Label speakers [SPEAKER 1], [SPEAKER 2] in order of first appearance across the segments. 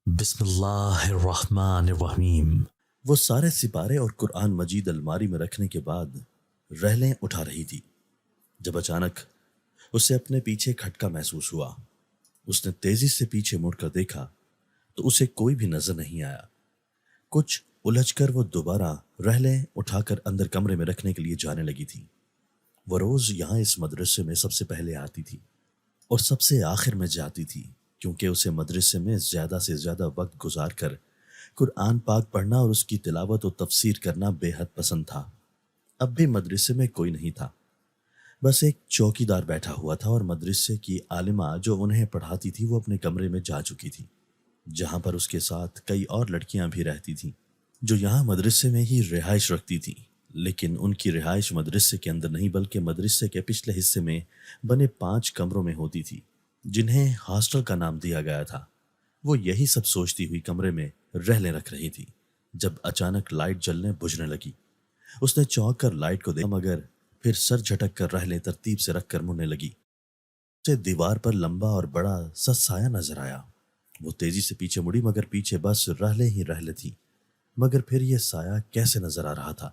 [SPEAKER 1] بسم اللہ الرحمن الرحیم۔
[SPEAKER 2] وہ سارے سپارے اور قرآن مجید الماری میں رکھنے کے بعد رحلیں اٹھا رہی تھی جب اچانک اسے اپنے پیچھے کھٹکا محسوس ہوا۔ اس نے تیزی سے پیچھے مڑ کر دیکھا تو اسے کوئی بھی نظر نہیں آیا۔ کچھ الجھ کر وہ دوبارہ رحلیں اٹھا کر اندر کمرے میں رکھنے کے لیے جانے لگی تھی۔ وہ روز یہاں اس مدرسے میں سب سے پہلے آتی تھی اور سب سے آخر میں جاتی تھی، کیونکہ اسے مدرسے میں زیادہ سے زیادہ وقت گزار کر قرآن پاک پڑھنا اور اس کی تلاوت و تفسیر کرنا بے حد پسند تھا۔ اب بھی مدرسے میں کوئی نہیں تھا، بس ایک چوکی دار بیٹھا ہوا تھا اور مدرسے کی عالمہ جو انہیں پڑھاتی تھی وہ اپنے کمرے میں جا چکی تھی، جہاں پر اس کے ساتھ کئی اور لڑکیاں بھی رہتی تھیں جو یہاں مدرسے میں ہی رہائش رکھتی تھیں، لیکن ان کی رہائش مدرسے کے اندر نہیں بلکہ مدرسے کے پچھلے حصے میں بنے 5 کمروں میں ہوتی تھی، جنہیں ہاسٹل کا نام دیا گیا تھا۔ وہ یہی سب سوچتی ہوئی کمرے میں رحلیں رکھ رہی تھی جب اچانک لائٹ جلنے بجھنے لگی۔ اس نے چونک کر لائٹ کو دیکھا مگر پھر سر جھٹک کر رحلیں ترتیب سے رکھ کر مڑنے لگی۔ اسے دیوار پر لمبا اور بڑا سا سایہ نظر آیا۔ وہ تیزی سے پیچھے مڑی مگر پیچھے بس رحلیں ہی رحلیں تھیں، مگر پھر یہ سایہ کیسے نظر آ رہا تھا؟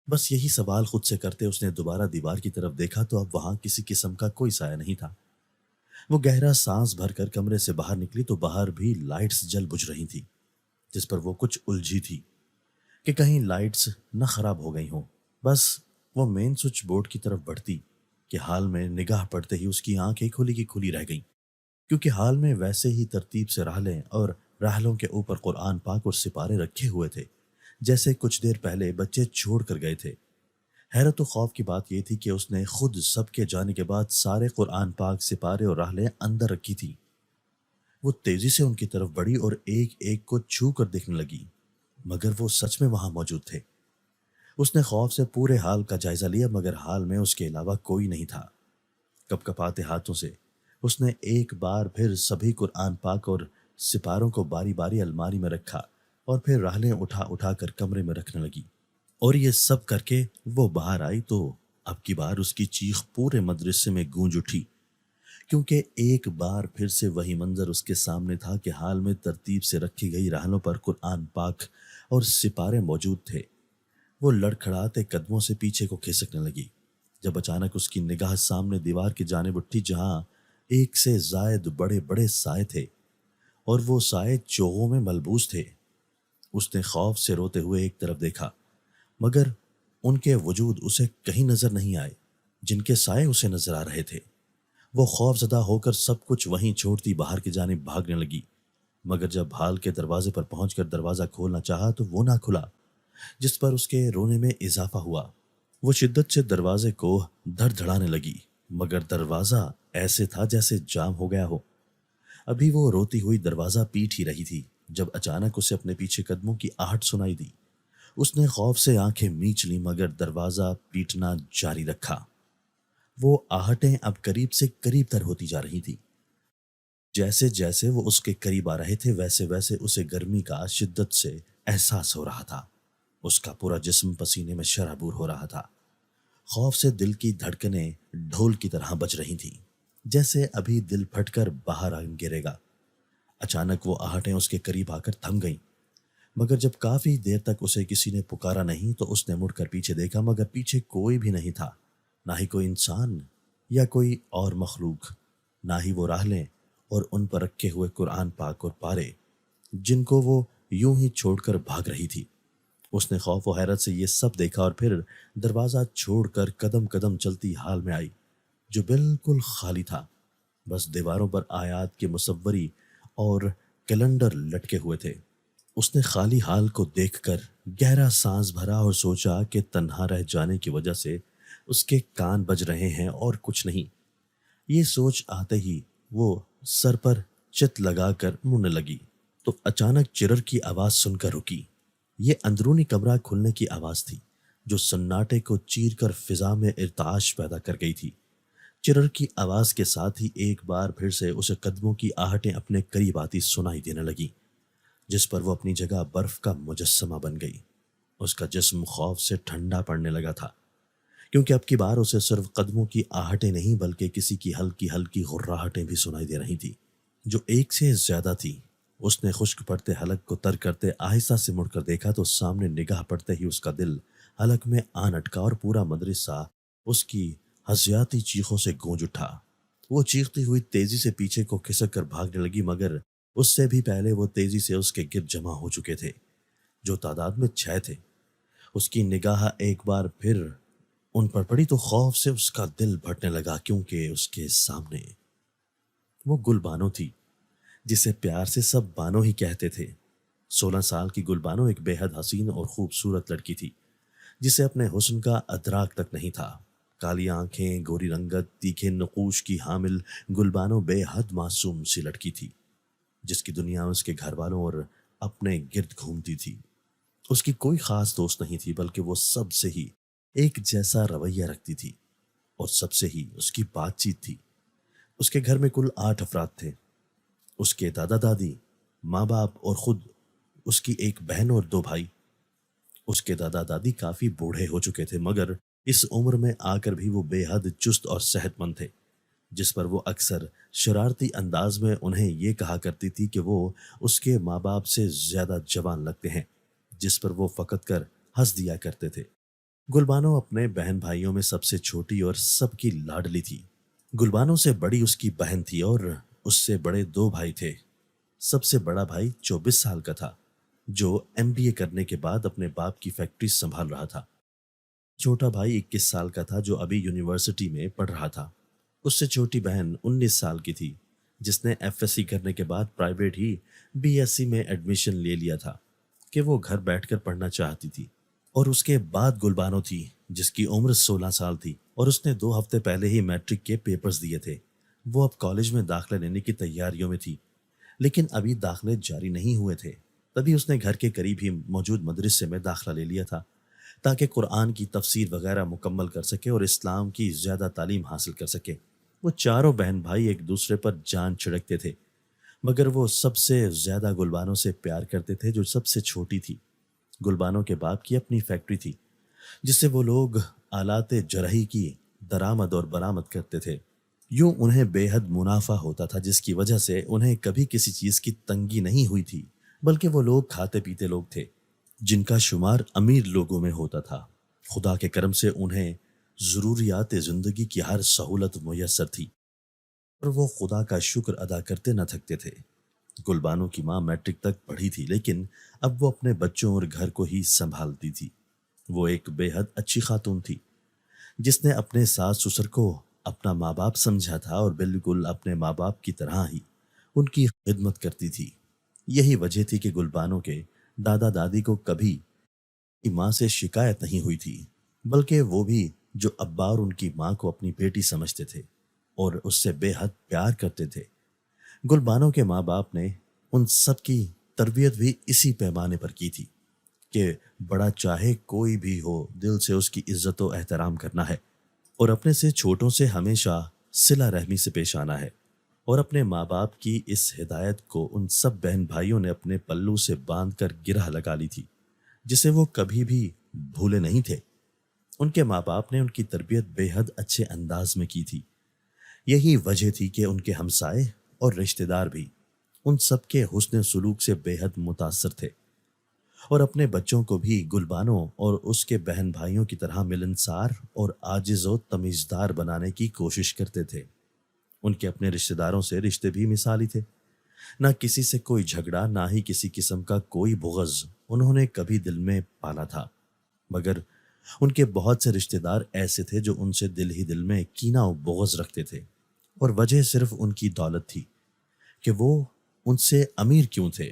[SPEAKER 2] بس یہی سوال خود سے کرتے اس نے دوبارہ دیوار کی طرف دیکھا تو اب وہاں کسی قسم کا کوئی سایہ نہیں تھا۔ وہ گہرا سانس بھر کر کمرے سے باہر نکلی تو باہر بھی لائٹس جل بجھ رہی تھی، جس پر وہ کچھ الجھی تھی کہ کہیں لائٹس نہ خراب ہو گئی ہوں۔ بس وہ مین سوئچ بورڈ کی طرف بڑھتی کہ حال میں نگاہ پڑتے ہی اس کی آنکھیں کھلی کی کھلی رہ گئیں، کیونکہ حال میں ویسے ہی ترتیب سے راہلیں اور راہلوں کے اوپر قرآن پاک اور سپارے رکھے ہوئے تھے جیسے کچھ دیر پہلے بچے چھوڑ کر گئے تھے۔ حیرت و خوف کی بات یہ تھی کہ اس نے خود سب کے جانے کے بعد سارے قرآن پاک سپارے اور راہلیں اندر رکھی تھی۔ وہ تیزی سے ان کی طرف بڑھی اور ایک ایک کو چھو کر دیکھنے لگی، مگر وہ سچ میں وہاں موجود تھے۔ اس نے خوف سے پورے حال کا جائزہ لیا مگر حال میں اس کے علاوہ کوئی نہیں تھا۔ کپ کپاتے ہاتھوں سے اس نے ایک بار پھر سبھی قرآن پاک اور سپاروں کو باری باری الماری میں رکھا اور پھر راہلیں اٹھا اٹھا کر کمرے میں رکھنے لگی۔ اور یہ سب کر کے وہ باہر آئی تو اب کی بار اس کی چیخ پورے مدرسے میں گونج اٹھی، کیونکہ ایک بار پھر سے وہی منظر اس کے سامنے تھا کہ حال میں ترتیب سے رکھی گئی راہلوں پر قرآن پاک اور سپارے موجود تھے۔ وہ لڑکھڑاتے قدموں سے پیچھے کو کھسکنے لگی جب اچانک اس کی نگاہ سامنے دیوار کی جانب اٹھی، جہاں ایک سے زائد بڑے بڑے سائے تھے اور وہ سائے چوغوں میں ملبوس تھے۔ اس نے خوف سے روتے ہوئے ایک طرف دیکھا مگر ان کے وجود اسے کہیں نظر نہیں آئے جن کے سائے اسے نظر آ رہے تھے۔ وہ خوف زدہ ہو کر سب کچھ وہیں چھوڑتی باہر کی جانب بھاگنے لگی، مگر جب حال کے دروازے پر پہنچ کر دروازہ کھولنا چاہا تو وہ نہ کھلا، جس پر اس کے رونے میں اضافہ ہوا۔ وہ شدت سے دروازے کو دھڑ دھڑانے لگی مگر دروازہ ایسے تھا جیسے جام ہو گیا ہو۔ ابھی وہ روتی ہوئی دروازہ پیٹ ہی رہی تھی جب اچانک اسے اپنے پیچھے قدموں کی آہٹ سنائی دی۔ اس نے خوف سے آنکھیں میچ لی مگر دروازہ پیٹنا جاری رکھا۔ وہ آہٹیں اب قریب سے قریب تر ہوتی جا رہی تھی۔ جیسے جیسے وہ اس کے قریب آ رہے تھے ویسے ویسے اسے گرمی کا شدت سے احساس ہو رہا تھا۔ اس کا پورا جسم پسینے میں شرابور ہو رہا تھا۔ خوف سے دل کی دھڑکنیں ڈھول کی طرح بج رہی تھیں، جیسے ابھی دل پھٹ کر باہر آ گرے گا۔ اچانک وہ آہٹیں اس کے قریب آ کر تھم گئیں، مگر جب کافی دیر تک اسے کسی نے پکارا نہیں تو اس نے مڑ کر پیچھے دیکھا مگر پیچھے کوئی بھی نہیں تھا، نہ ہی کوئی انسان یا کوئی اور مخلوق، نہ ہی وہ راہلیں اور ان پر رکھے ہوئے قرآن پاک اور پارے جن کو وہ یوں ہی چھوڑ کر بھاگ رہی تھی۔ اس نے خوف و حیرت سے یہ سب دیکھا اور پھر دروازہ چھوڑ کر قدم قدم چلتی حال میں آئی جو بالکل خالی تھا۔ بس دیواروں پر آیات کے مصوری اور کیلنڈر لٹکے ہوئے تھے۔ اس نے خالی حال کو دیکھ کر گہرا سانس بھرا اور سوچا کہ تنہا رہ جانے کی وجہ سے اس کے کان بج رہے ہیں اور کچھ نہیں۔ یہ سوچ آتے ہی وہ سر پر چت لگا کر مڑنے لگی تو اچانک چرر کی آواز سن کر رکی۔ یہ اندرونی کمرہ کھلنے کی آواز تھی جو سناٹے کو چیر کر فضا میں ارتعاش پیدا کر گئی تھی۔ چرر کی آواز کے ساتھ ہی ایک بار پھر سے اسے قدموں کی آہٹیں اپنے قریب آتی سنائی دینے لگی، جس پر وہ اپنی جگہ برف کا مجسمہ بن گئی۔ اس کا جسم خوف سے ٹھنڈا پڑنے لگا تھا، کیونکہ اب کی بار اسے صرف قدموں کی آہٹیں نہیں بلکہ کسی کی ہلکی ہلکی غراہٹیں بھی سنائی دے رہی تھی جو ایک سے زیادہ تھی۔ اس نے خشک پڑتے حلق کو تر کرتے آہستہ سے مڑ کر دیکھا تو سامنے نگاہ پڑتے ہی اس کا دل حلق میں آن اٹکا اور پورا مدرسہ اس کی ہزیاتی چیخوں سے گونج اٹھا۔ وہ چیختی ہوئی تیزی سے پیچھے کو کھسک کر بھاگنے لگی، مگر اس سے بھی پہلے وہ تیزی سے اس کے گرد جمع ہو چکے تھے، جو تعداد میں 6 تھے۔ اس کی نگاہ ایک بار پھر ان پر پڑی تو خوف سے اس کا دل پھٹنے لگا، کیونکہ اس کے سامنے وہ گل بانو تھی، جسے پیار سے سب بانو ہی کہتے تھے۔ 16 سال کی گل بانو ایک بے حد حسین اور خوبصورت لڑکی تھی، جسے اپنے حسن کا ادراک تک نہیں تھا۔ کالی آنکھیں، گوری رنگت، تیکھے نقوش کی حامل گل بانو بے حد معصوم سی لڑکی تھی، جس کی دنیا اس کے گھر والوں اور اپنے گرد گھومتی تھی۔ اس کی کوئی خاص دوست نہیں تھی، بلکہ وہ سب سے ہی ایک جیسا رویہ رکھتی تھی اور سب سے ہی اس کی بات چیت تھی۔ اس کے گھر میں کل 8 افراد تھے، اس کے دادا دادی، ماں باپ اور خود اس کی ایک بہن اور 2 بھائی۔ اس کے دادا دادی کافی بوڑھے ہو چکے تھے، مگر اس عمر میں آ کر بھی وہ بے حد چست اور صحت مند تھے، جس پر وہ اکثر شرارتی انداز میں انہیں یہ کہا کرتی تھی کہ وہ اس کے ماں باپ سے زیادہ جوان لگتے ہیں، جس پر وہ فقط کر ہنس دیا کرتے تھے۔ گلبانو اپنے بہن بھائیوں میں سب سے چھوٹی اور سب کی لاڈلی تھی۔ گلبانو سے بڑی اس کی بہن تھی اور اس سے بڑے 2 بھائی تھے۔ سب سے بڑا بھائی 24 سال کا تھا، جو MBA کرنے کے بعد اپنے باپ کی فیکٹری سنبھال رہا تھا۔ چھوٹا بھائی 21 سال کا تھا، جو ابھی یونیورسٹی میں پڑھ رہا تھا۔ اس سے چھوٹی بہن 19 سال کی تھی، جس نے FSC کرنے کے بعد پرائیویٹ ہی BSc میں ایڈمیشن لے لیا تھا کہ وہ گھر بیٹھ کر پڑھنا چاہتی تھی۔ اور اس کے بعد گلبانو تھی، جس کی عمر 16 سال تھی اور اس نے 2 ہفتے پہلے ہی میٹرک کے پیپرز دیے تھے۔ وہ اب کالج میں داخلہ لینے کی تیاریوں میں تھی، لیکن ابھی داخلے جاری نہیں ہوئے تھے۔ تبھی اس نے گھر کے قریب ہی موجود مدرسے میں داخلہ لے لیا تھا، تاکہ قرآن کی تفسیر وغیرہ مکمل کر سکے اور اسلام کی زیادہ تعلیم حاصل کر سکے۔ وہ چاروں بہن بھائی ایک دوسرے پر جان چھڑکتے تھے، مگر وہ سب سے زیادہ گلبانو سے پیار کرتے تھے، جو سب سے چھوٹی تھی۔ گلبانو کے باپ کی اپنی فیکٹری تھی، جس سے وہ لوگ آلات جرحی کی درآمد اور برآمد کرتے تھے۔ یوں انہیں بے حد منافع ہوتا تھا، جس کی وجہ سے انہیں کبھی کسی چیز کی تنگی نہیں ہوئی تھی، بلکہ وہ لوگ کھاتے پیتے لوگ تھے، جن کا شمار امیر لوگوں میں ہوتا تھا۔ خدا کے کرم سے انہیں ضروریات زندگی کی ہر سہولت میسر تھی اور وہ خدا کا شکر ادا کرتے نہ تھکتے تھے۔ گلبانو کی ماں میٹرک تک پڑھی تھی، لیکن اب وہ اپنے بچوں اور گھر کو ہی سنبھالتی تھی۔ وہ ایک بے حد اچھی خاتون تھی، جس نے اپنے ساس سسر کو اپنا ماں باپ سمجھا تھا اور بالکل اپنے ماں باپ کی طرح ہی ان کی خدمت کرتی تھی۔ یہی وجہ تھی کہ گلبانو کے دادا دادی کو کبھی ماں سے شکایت نہیں ہوئی تھی، بلکہ وہ بھی جو ابا اور ان کی ماں کو اپنی بیٹی سمجھتے تھے اور اس سے بے حد پیار کرتے تھے۔ گلبانو کے ماں باپ نے ان سب کی تربیت بھی اسی پیمانے پر کی تھی کہ بڑا چاہے کوئی بھی ہو، دل سے اس کی عزت و احترام کرنا ہے اور اپنے سے چھوٹوں سے ہمیشہ صلہ رحمی سے پیش آنا ہے۔ اور اپنے ماں باپ کی اس ہدایت کو ان سب بہن بھائیوں نے اپنے پلو سے باندھ کر گرہ لگا لی تھی، جسے وہ کبھی بھی بھولے نہیں تھے۔ ان کے ماں باپ نے ان کی تربیت بے حد اچھے انداز میں کی تھی۔ یہی وجہ تھی کہ ان کے ہمسائے اور رشتہ دار بھی ان سب کے حسن سلوک سے بے حد متاثر تھے اور اپنے بچوں کو بھی گلبانو اور اس کے بہن بھائیوں کی طرح ملنسار اور عاجز و تمیزدار بنانے کی کوشش کرتے تھے۔ ان کے اپنے رشتہ داروں سے رشتے بھی مثالی تھے، نہ کسی سے کوئی جھگڑا، نہ ہی کسی قسم کا کوئی بغض انہوں نے کبھی دل میں پالا تھا، مگر ان کے بہت سے رشتہ دار ایسے تھے جو ان سے دل ہی دل میں کینہ و بغض رکھتے تھے، اور وجہ صرف ان کی دولت تھی کہ وہ ان سے امیر کیوں تھے۔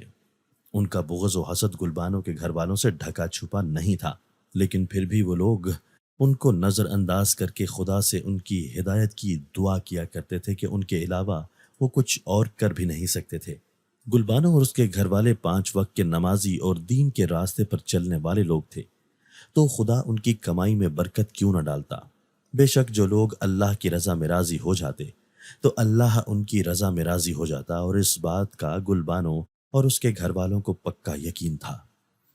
[SPEAKER 2] ان کا بغض و حسد گلبانو کے گھر والوں سے ڈھکا چھپا نہیں تھا، لیکن پھر بھی وہ لوگ ان کو نظر انداز کر کے خدا سے ان کی ہدایت کی دعا کیا کرتے تھے کہ ان کے علاوہ وہ کچھ اور کر بھی نہیں سکتے تھے۔ گلبانو اور اس کے گھر والے 5 وقت کے نمازی اور دین کے راستے پر چلنے والے لوگ تھے، تو خدا ان کی کمائی میں برکت کیوں نہ ڈالتا۔ بے شک جو لوگ اللہ کی رضا میں راضی ہو جاتے تو اللہ ان کی رضا میں راضی ہو جاتا، اور اس بات کا گلبانو اور اس کے گھر والوں کو پکا یقین تھا۔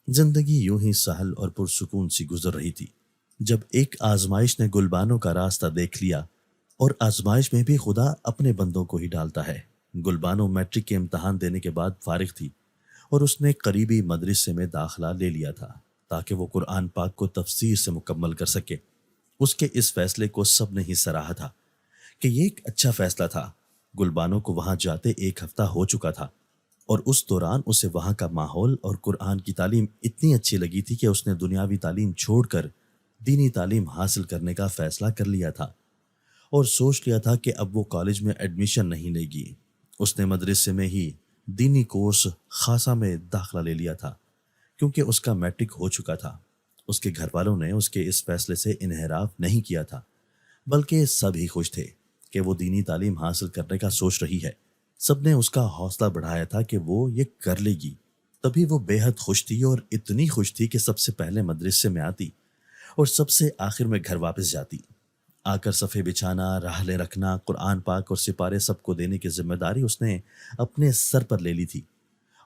[SPEAKER 2] زندگی یوں ہی سہل اور پرسکون سی گزر رہی تھی، جب ایک آزمائش نے گلبانو کا راستہ دیکھ لیا، اور آزمائش میں بھی خدا اپنے بندوں کو ہی ڈالتا ہے۔ گلبانو میٹرک کے امتحان دینے کے بعد فارغ تھی اور اس نے قریبی مدرسے میں داخلہ لے لیا تھا تاکہ وہ قرآن پاک کو تفسیر سے مکمل کر سکے۔ اس کے اس فیصلے کو سب نے ہی سراہا تھا کہ یہ ایک اچھا فیصلہ تھا۔ گلبانو کو وہاں جاتے 1 ہفتہ ہو چکا تھا اور اس دوران اسے وہاں کا ماحول اور قرآن کی تعلیم اتنی اچھی لگی تھی کہ اس نے دنیاوی تعلیم چھوڑ کر دینی تعلیم حاصل کرنے کا فیصلہ کر لیا تھا اور سوچ لیا تھا کہ اب وہ کالج میں ایڈمیشن نہیں لے گی۔ اس نے مدرسے میں ہی دینی کورس خاصا میں داخلہ لے لیا تھا کیونکہ اس کا میٹرک ہو چکا تھا۔ اس کے گھر والوں نے اس کے اس فیصلے سے انحراف نہیں کیا تھا، بلکہ سب ہی خوش تھے کہ وہ دینی تعلیم حاصل کرنے کا سوچ رہی ہے۔ سب نے اس کا حوصلہ بڑھایا تھا کہ وہ یہ کر لے گی۔ تبھی وہ بے حد خوش تھی اور اتنی خوش تھی کہ سب سے پہلے مدرسے میں آتی اور سب سے آخر میں گھر واپس جاتی۔ آ کر صفحے بچھانا، راحلیں رکھنا، قرآن پاک اور سپارے سب کو دینے کی ذمہ داری اس نے اپنے سر پر لے لی تھی،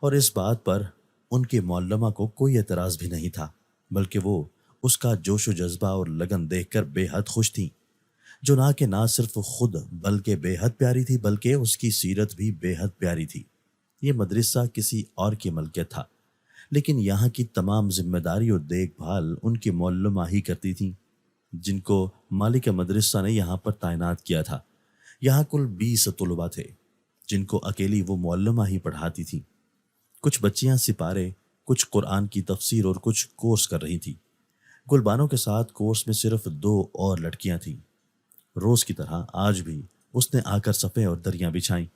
[SPEAKER 2] اور اس بات پر ان کے معلمہ کو کوئی اعتراض بھی نہیں تھا، بلکہ وہ اس کا جوش و جذبہ اور لگن دیکھ کر بے حد خوش تھیں، جو نہ صرف خود بلکہ بے حد پیاری تھی، بلکہ اس کی سیرت بھی بے حد پیاری تھی۔ یہ مدرسہ کسی اور کی ملکیت تھا، لیکن یہاں کی تمام ذمہ داری اور دیکھ بھال ان کی معلمہ ہی کرتی تھیں، جن کو مالک مدرسہ نے یہاں پر تعینات کیا تھا۔ یہاں کل 20 طلباء تھے، جن کو اکیلی وہ معلمہ ہی پڑھاتی تھی۔ کچھ بچیاں سپارے، کچھ قرآن کی تفسیر اور کچھ کورس کر رہی تھی۔ گلبانو کے ساتھ کورس میں صرف 2 اور لڑکیاں تھیں۔ روز کی طرح آج بھی اس نے آ کر صفحے اور دریاں بچھائیں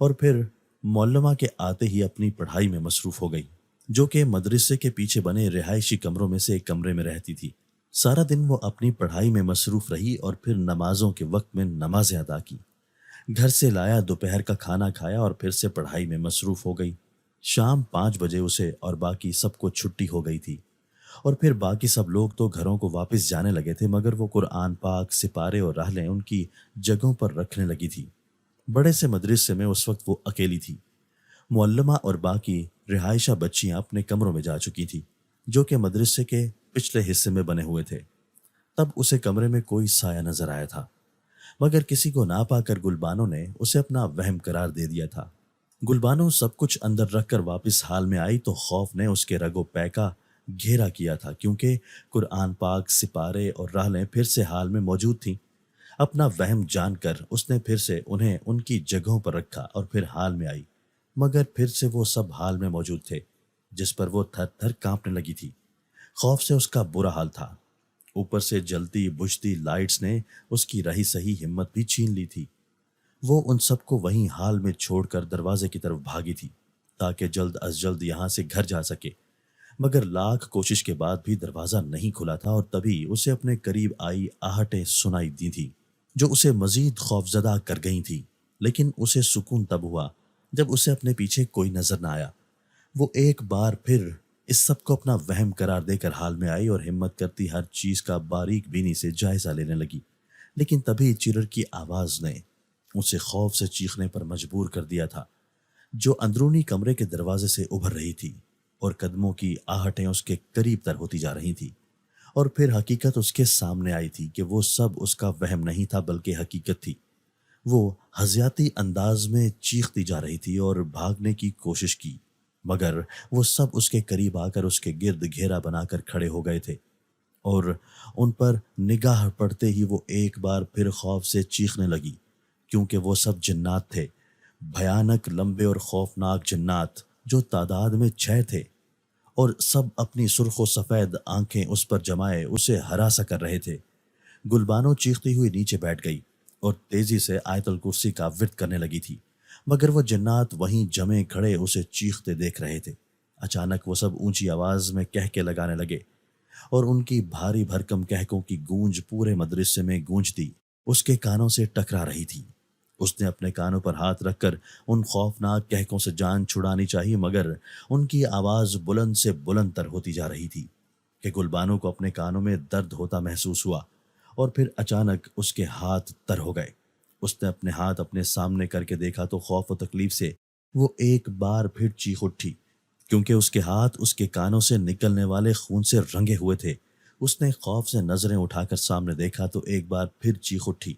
[SPEAKER 2] اور پھر معلمہ کے آتے ہی اپنی پڑھائی میں مصروف ہو گئی، جو کہ مدرسے کے پیچھے بنے رہائشی کمروں میں سے ایک کمرے میں رہتی تھی۔ سارا دن وہ اپنی پڑھائی میں مصروف رہی اور پھر نمازوں کے وقت میں نمازیں ادا کی۔ گھر سے لایا دوپہر کا کھانا کھایا اور پھر سے پڑھائی میں مصروف ہو گئی۔ شام 5 بجے اسے اور باقی سب کو چھٹی ہو گئی تھی، اور پھر باقی سب لوگ تو گھروں کو واپس جانے لگے تھے، مگر وہ قرآن پاک، سپارے اور راحلیں ان کی جگہوں پر رکھنے لگی تھی۔ بڑے سے مدرسے میں اس وقت وہ اکیلی تھی۔ معلمہ اور باقی رہائشہ بچیاں اپنے کمروں میں جا چکی تھی، جو کہ مدرسے کے پچھلے حصے میں بنے ہوئے تھے۔ تب اسے کمرے میں کوئی سایہ نظر آیا تھا، مگر کسی کو نہ پا کر گلبانو نے اسے اپنا وہم قرار دے دیا تھا۔ گلبانو سب کچھ اندر رکھ کر واپس حال میں آئی تو خوف نے اس کے رگ و پے کا گھیرا کیا تھا، کیونکہ قرآن پاک، سپارے اور راحلیں پھر سے حال میں موجود تھیں۔ اپنا وہم جان کر اس نے پھر سے انہیں ان کی جگہوں پر رکھا اور پھر حال میں آئی، مگر پھر سے وہ سب حال میں موجود تھے، جس پر وہ تھر تھر کانپنے لگی تھی۔ خوف سے اس کا برا حال تھا۔ اوپر سے جلتی بجھتی لائٹس نے اس کی رہی سہی ہمت بھی چھین لی تھی۔ وہ ان سب کو وہیں حال میں چھوڑ کر دروازے کی طرف بھاگی تھی تاکہ جلد از جلد یہاں سے گھر جا سکے، مگر لاکھ کوشش کے بعد بھی دروازہ نہیں کھلا تھا، اور تبھی اسے اپنے قریب آئی آہٹیں سنائی دی تھی، جو اسے مزید خوفزدہ کر گئی تھی۔ لیکن اسے سکون تب ہوا جب اسے اپنے پیچھے کوئی نظر نہ آیا۔ وہ ایک بار پھر اس سب کو اپنا وہم قرار دے کر حال میں آئی اور ہمت کرتی ہر چیز کا باریک بینی سے جائزہ لینے لگی، لیکن تبھی چیرر کی آواز نے اسے خوف سے چیخنے پر مجبور کر دیا تھا، جو اندرونی کمرے کے دروازے سے ابھر رہی تھی، اور قدموں کی آہٹیں اس کے قریب تر ہوتی جا رہی تھی، اور پھر حقیقت اس کے سامنے آئی تھی کہ وہ سب اس کا وہم نہیں تھا بلکہ حقیقت تھی۔ وہ حزیاتی انداز میں چیختی جا رہی تھی اور بھاگنے کی کوشش کی، مگر وہ سب اس کے قریب آ کر اس کے گرد گھیرا بنا کر کھڑے ہو گئے تھے، اور ان پر نگاہ پڑتے ہی وہ ایک بار پھر خوف سے چیخنے لگی، کیونکہ وہ سب جنات تھے، بھیانک، لمبے اور خوفناک جنات، جو تعداد میں 6 تھے، اور سب اپنی سرخ و سفید آنکھیں اس پر جمائے اسے ہراساں کر رہے تھے۔ گلبانو چیختی ہوئی نیچے بیٹھ گئی اور تیزی سے آیت الکرسی کا ورد کرنے لگی تھی، مگر وہ جنات وہیں جمے کھڑے اسے چیختے دیکھ رہے تھے۔ اچانک وہ سب اونچی آواز میں کہکے لگانے لگے، اور ان کی بھاری بھرکم کہکوں کی گونج پورے مدرسے میں گونجتی اس کے کانوں سے ٹکرا رہی تھی۔ اس نے اپنے کانوں پر ہاتھ رکھ کر ان خوفناک کہکوں سے جان چھڑانی چاہی، مگر ان کی آواز بلند سے بلند تر ہوتی جا رہی تھی کہ گلبانو کو اپنے کانوں میں درد ہوتا محسوس ہوا، اور پھر اچانک اس کے ہاتھ تر ہو گئے۔ اس نے اپنے ہاتھ اپنے سامنے کر کے دیکھا تو خوف و تکلیف سے وہ ایک بار پھر چیخ اٹھی، کیونکہ اس کے ہاتھ اس کے کانوں سے نکلنے والے خون سے رنگے ہوئے تھے۔ اس نے خوف سے نظریں اٹھا کر سامنے دیکھا تو ایک بار پھر چیخ اٹھی،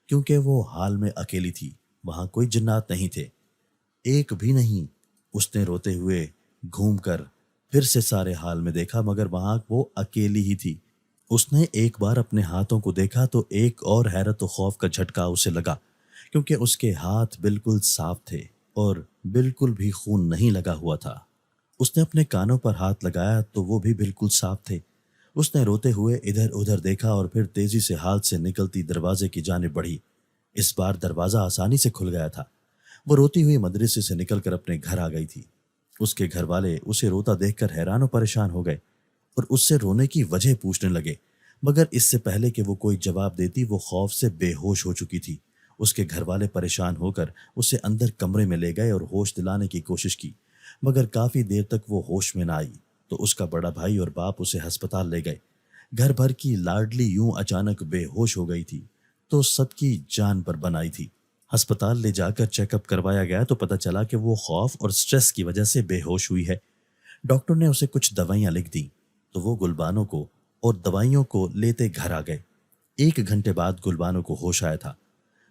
[SPEAKER 2] کیونکہ وہ حال میں اکیلی تھی، وہاں کوئی جنات نہیں تھے، ایک بھی نہیں۔ اس نے روتے ہوئے گھوم کر پھر سے سارے حال میں دیکھا، مگر وہاں وہ اکیلی ہی تھی۔ اس نے ایک بار اپنے ہاتھوں کو دیکھا تو ایک اور حیرت و خوف کا جھٹکا اسے لگا، کیونکہ اس کے ہاتھ بالکل صاف تھے اور بالکل بھی خون نہیں لگا ہوا تھا۔ اس نے اپنے کانوں پر ہاتھ لگایا تو وہ بھی بالکل صاف تھے۔ اس نے روتے ہوئے ادھر ادھر دیکھا اور پھر تیزی سے ہاتھ سے نکلتی دروازے کی جانب بڑھی۔ اس بار دروازہ آسانی سے کھل گیا تھا۔ وہ روتی ہوئی مدرسے سے نکل کر اپنے گھر آ گئی تھی۔ اس کے گھر والے اسے روتا دیکھ کر حیران و پریشان ہو گئے اور اس سے رونے کی وجہ پوچھنے لگے، مگر اس سے پہلے کہ وہ کوئی جواب دیتی وہ خوف سے بے ہوش ہو چکی تھی۔ اس کے گھر والے پریشان ہو کر اسے اندر کمرے میں لے گئے اور ہوش دلانے کی کوشش کی، مگر کافی دیر تک وہ ہوش میں نہ آئی تو اس کا بڑا بھائی اور باپ اسے ہسپتال لے گئے۔ گھر بھر کی لاڈلی یوں اچانک بے ہوش ہو گئی تھی تو سب کی جان پر بن آئی تھی۔ ہسپتال لے جا کر چیک اپ کروایا گیا تو پتہ چلا کہ وہ خوف اور سٹریس کی وجہ سے بے ہوش ہوئی ہے۔ ڈاکٹر نے اسے کچھ دوائیاں لکھ دیں تو وہ گلبانو کو اور دوائیوں کو لیتے گھر آ گئے۔ 1 گھنٹے بعد گلبانو کو ہوش آیا تھا،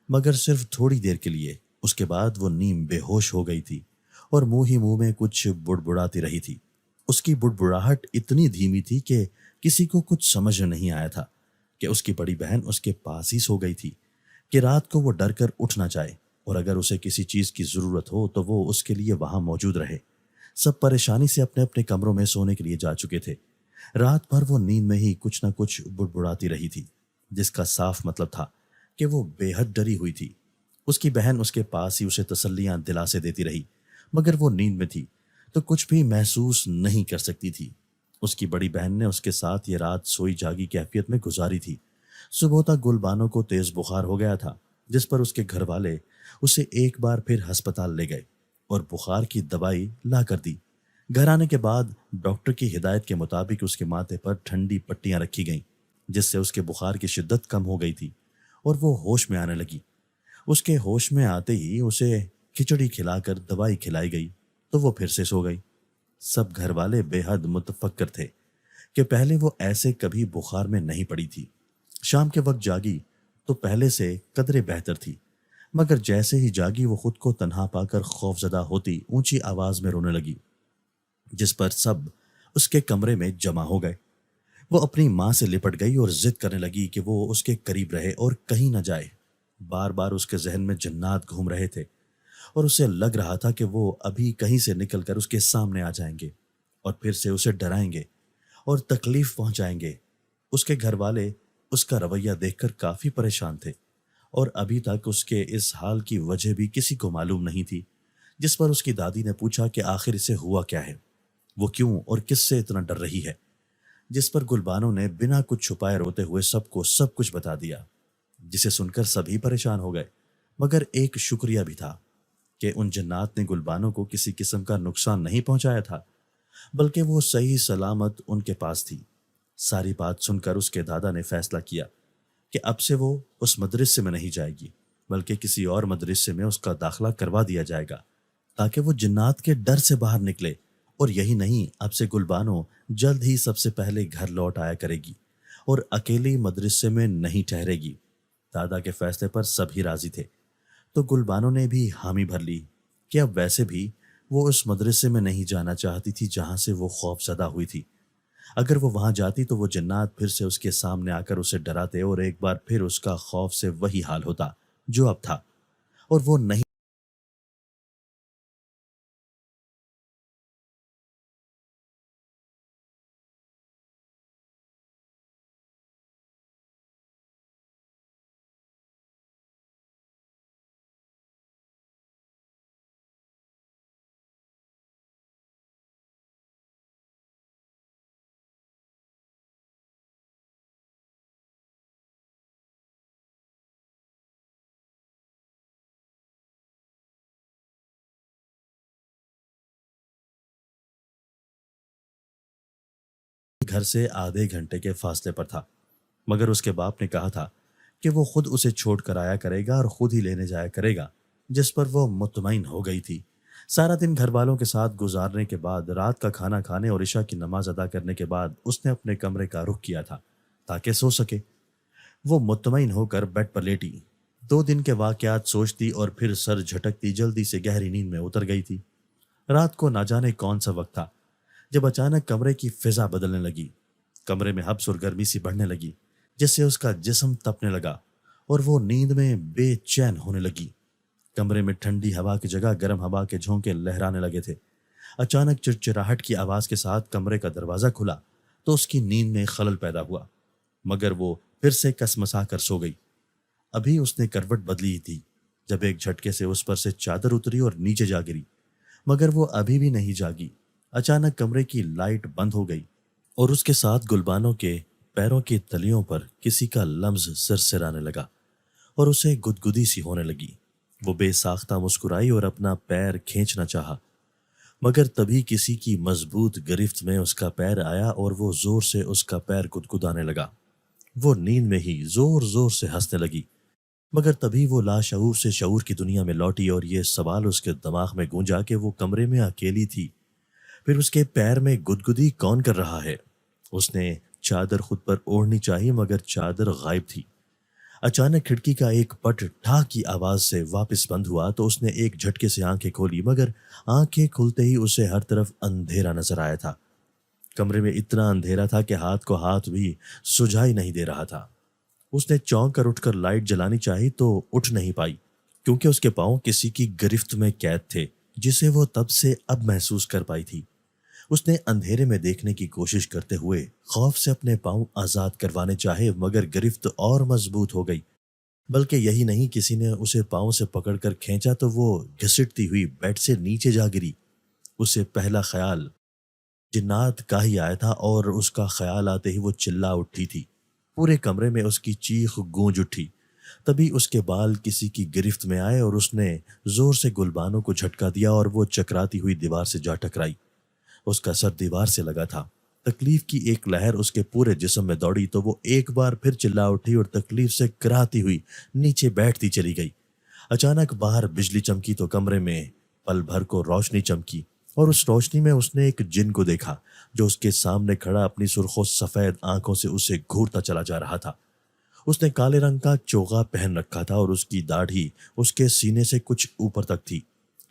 [SPEAKER 2] مگر صرف تھوڑی دیر کے لیے۔ اس کے بعد وہ نیم بے ہوش ہو گئی تھی اور منہ ہی منہ میں کچھ بڑبڑاتی رہی تھی۔ اس کی بڑبڑاہٹ اتنی دھیمی تھی کہ کسی کو کچھ سمجھ نہیں آیا تھا کہ اس کی بڑی بہن اس کے پاس ہی سو گئی تھی، کہ رات کو وہ ڈر کر اٹھ نہ جائے اور اگر اسے کسی چیز کی ضرورت ہو تو وہ اس کے لیے وہاں موجود رہے۔ سب پریشانی سے اپنے اپنے کمروں میں سونے کے لیے جا چکے تھے۔ رات بھر وہ نیند میں ہی کچھ نہ کچھ بڑبڑاتی رہی تھی، جس کا صاف مطلب تھا کہ وہ بے حد ڈری ہوئی تھی۔ اس کی بہن اس کے پاس ہی اسے تسلیاں دلاسے دیتی رہی، مگر وہ نیند میں تھی تو کچھ بھی محسوس نہیں کر سکتی تھی۔ اس کی بڑی بہن نے اس کے ساتھ یہ رات سوئی جاگی کیفیت میں گزاری تھی۔ صبح تک گلبانو کو تیز بخار ہو گیا تھا، جس پر اس کے گھر والے اسے ایک بار پھر ہسپتال لے گئے اور بخار کی دوائی لا کر دی۔ گھر آنے کے بعد ڈاکٹر کی ہدایت کے مطابق اس کے ماتھے پر ٹھنڈی پٹیاں رکھی گئیں، جس سے اس کے بخار کی شدت کم ہو گئی تھی اور وہ ہوش میں آنے لگی۔ اس کے ہوش میں آتے ہی اسے کھچڑی کھلا کر دوائی کھلائی گئی تو وہ پھر سے سو گئی۔ سب گھر والے بے حد متفکر تھے کہ پہلے وہ ایسے کبھی بخار میں نہیں پڑی تھی۔ شام کے وقت جاگی تو پہلے سے قدرے بہتر تھی، مگر جیسے ہی جاگی وہ خود کو تنہا پا کر خوف زدہ ہوتی اونچی آواز میں رونے لگی، جس پر سب اس کے کمرے میں جمع ہو گئے۔ وہ اپنی ماں سے لپٹ گئی اور ضد کرنے لگی کہ وہ اس کے قریب رہے اور کہیں نہ جائے۔ بار بار اس کے ذہن میں جنات گھوم رہے تھے اور اسے لگ رہا تھا کہ وہ ابھی کہیں سے نکل کر اس کے سامنے آ جائیں گے اور پھر سے اسے ڈرائیں گے اور تکلیف پہنچائیں گے۔ اس کے گھر والے اس کا رویہ دیکھ کر کافی پریشان تھے اور ابھی تک اس کے اس حال کی وجہ بھی کسی کو معلوم نہیں تھی، جس پر اس کی دادی نے پوچھا کہ آخر اسے ہوا کیا ہے، وہ کیوں اور کس سے اتنا ڈر رہی ہے، جس پر گلبانو نے بنا کچھ چھپائے روتے ہوئے سب کو سب کچھ بتا دیا، جسے سن کر سبھی پریشان ہو گئے۔ مگر ایک شکریہ بھی تھا کہ ان جنات نے گلبانو کو کسی قسم کا نقصان نہیں پہنچایا تھا، بلکہ وہ صحیح سلامت ان کے پاس تھی۔ ساری بات سن کر اس کے دادا نے فیصلہ کیا کہ اب سے وہ اس مدرسے میں نہیں جائے گی، بلکہ کسی اور مدرسے میں اس کا داخلہ کروا دیا جائے گا تاکہ وہ جنات کے ڈر سے باہر نکلے۔ اور یہی نہیں، اب سے گلبانو جلد ہی سب سے پہلے گھر لوٹ آیا کرے گی اور اکیلی مدرسے میں نہیں ٹھہرے گی۔ دادا کے فیصلے پر سبھی راضی تھے تو گلبانو نے بھی حامی بھر لی کہ اب ویسے بھی وہ اس مدرسے میں نہیں جانا چاہتی تھی جہاں سے وہ خوف زدہ ہوئی تھی۔ اگر وہ وہاں جاتی تو وہ جنات پھر سے اس کے سامنے آ کر اسے ڈراتے اور ایک بار پھر اس کا خوف سے وہی حال ہوتا جو اب تھا، اور وہ نہیں گھر سے آدھے گھنٹے کے فاصلے پر تھا، مگر اس کے باپ نے کہا تھا کہ وہ خود اسے چھوڑ کر آیا کرے گا اور خود ہی لینے جایا کرے گا، جس پر وہ مطمئن ہو گئی تھی۔ سارا دن گھر والوں کے ساتھ گزارنے کے بعد رات کا کھانا کھانے اور عشاء کی نماز ادا کرنے کے بعد اس نے اپنے کمرے کا رخ کیا تھا تاکہ سو سکے۔ وہ مطمئن ہو کر بیڈ پر لیٹی 2 دن کے واقعات سوچتی اور پھر سر جھٹکتی جلدی سے گہری نیند میں اتر گئی تھی۔ رات کو نہ جانے کون سا وقت تھا جب اچانک کمرے کی فضا بدلنے لگی۔ کمرے میں حبس اور گرمی سی بڑھنے لگی، جس سے اس کا جسم تپنے لگا اور وہ نیند میں بے چین ہونے لگی۔ کمرے میں ٹھنڈی ہوا کی جگہ گرم ہوا کے جھونکے لہرانے لگے تھے۔ اچانک چرچراہٹ کی آواز کے ساتھ کمرے کا دروازہ کھلا تو اس کی نیند میں خلل پیدا ہوا، مگر وہ پھر سے کسمسا کر سو گئی۔ ابھی اس نے کروٹ بدلی ہی تھی جب ایک جھٹکے سے اس پر سے چادر اتری اور نیچے جا گری، مگر وہ ابھی بھی نہیں جاگی۔ اچانک کمرے کی لائٹ بند ہو گئی اور اس کے ساتھ گلبانوں کے پیروں کی تلیوں پر کسی کا لمس سرسرانے لگا اور اسے گدگدی سی ہونے لگی۔ وہ بے ساختہ مسکرائی اور اپنا پیر کھینچنا چاہا، مگر تبھی کسی کی مضبوط گرفت میں اس کا پیر آیا اور وہ زور سے اس کا پیر گدگدانے لگا۔ وہ نیند میں ہی زور زور سے ہنسنے لگی، مگر تبھی وہ لاشعور سے شعور کی دنیا میں لوٹی اور یہ سوال اس کے دماغ میں گونجا کہ وہ کمرے میں اکیلی تھی، پھر اس کے پیر میں گدگدی کون کر رہا ہے؟ اس نے چادر خود پر اوڑھنی چاہی مگر چادر غائب تھی۔ اچانک کھڑکی کا ایک پٹ ٹھا کی آواز سے واپس بند ہوا تو اس نے ایک جھٹکے سے آنکھیں کھولی، مگر آنکھیں کھلتے ہی اسے ہر طرف اندھیرا نظر آیا تھا۔ کمرے میں اتنا اندھیرا تھا کہ ہاتھ کو ہاتھ بھی سجھائی نہیں دے رہا تھا۔ اس نے چونک کر اٹھ کر لائٹ جلانی چاہی تو اٹھ نہیں پائی، کیونکہ اس کے پاؤں کسی کی گرفت میں قید تھے جسے وہ تب سے اب محسوس کر پائی تھی۔ اس نے اندھیرے میں دیکھنے کی کوشش کرتے ہوئے خوف سے اپنے پاؤں آزاد کروانے چاہے، مگر گرفت اور مضبوط ہو گئی۔ بلکہ یہی نہیں، کسی نے اسے پاؤں سے پکڑ کر کھینچا تو وہ گھسٹتی ہوئی بیڈ سے نیچے جا گری۔ اسے پہلا خیال جنات کا ہی آیا تھا اور اس کا خیال آتے ہی وہ چلا اٹھی تھی۔ پورے کمرے میں اس کی چیخ گونج اٹھی۔ تبھی اس کے بال کسی کی گرفت میں آئے اور اس نے زور سے گلبانوں کو جھٹکا دیا اور وہ چکراتی ہوئی دیوار سے جا ٹکرائی۔ اس کا سر دیوار سے لگا تھا۔ تکلیف کی ایک لہر اس کے پورے جسم میں دوڑی تو وہ ایک بار پھر چلا اٹھی اور تکلیف سے کراہتی ہوئی نیچے بیٹھتی چلی گئی۔ اچانک باہر بجلی چمکی تو کمرے میں پل بھر کو روشنی چمکی اور اس روشنی میں اس نے ایک جن کو دیکھا جو اس کے سامنے کھڑا اپنی سرخ و سفید آنکھوں سے اسے گھورتا چلا جا رہا تھا۔ اس نے کالے رنگ کا چوغا پہن رکھا تھا اور اس کی داڑھی اس کے سینے سے کچھ اوپر تک تھی۔